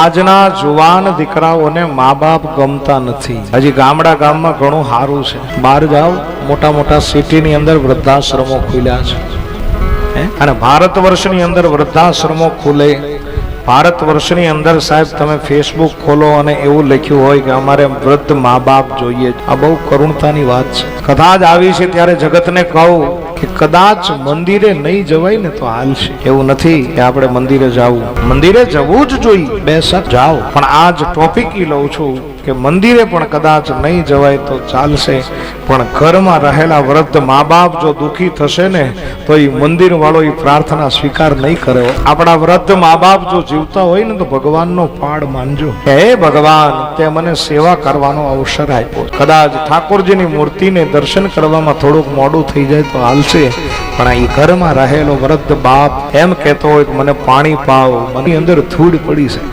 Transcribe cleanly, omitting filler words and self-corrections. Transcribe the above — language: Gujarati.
આજના જુવાન દીકરાઓને મા બાપ ગમતા નથી. હજી ગામમાં ઘણું સારું છે. બહાર જાઓ, મોટા મોટા સિટીની અંદર વૃદ્ધાશ્રમો ખુલ્યા છે. અને ભારત વર્ષની અંદર વૃદ્ધાશ્રમો ખુલે. ભારત વર્ષની અંદર સાહેબ તમે ફેસબુક ખોલો અને એવું લખ્યું હોય કે અમારે વૃદ્ધ મા બાપ જોઈએ. આ બહુ કરુણતાની વાત છે. કદાચ આવી છે ત્યારે જગતને કહું કે કદાચ મંદિરે નહીં જવાય ને તો હાલશે. એવું નથી કે આપણે મંદિરે જવું, મંદિરે જવું જ જોઈએ, બેશક જાઓ. પણ આજ ટોપિક ઈ લઉં છું કે મંદિરે પણ કદાચ નહીં જવાય તો ચાલશે, પણ ઘરમાં રહેલા વૃદ્ધ મા બાપ જો દુખી થશે ને તો એ મંદિર વાળો એ પ્રાર્થના સ્વીકાર નહીં કરે. આપણા વૃદ્ધ મા બાપ જો જીવતા હોય ને તો ભગવાનનો પાડ માનજો. હે ભગવાન, તે મને સેવા કરવાનો અવસર આપ્યો. કદાચ ઠાકોરજીની મૂર્તિને દર્શન કરવામાં થોડુંક મોડું થઈ જાય તો હાલશે, પણ એ ઘરમાં રહેલો વૃદ્ધ બાપ એમ કહેતો હોય કે મને પાણી પાવ, મને અંદર ધૂળ પડી છે.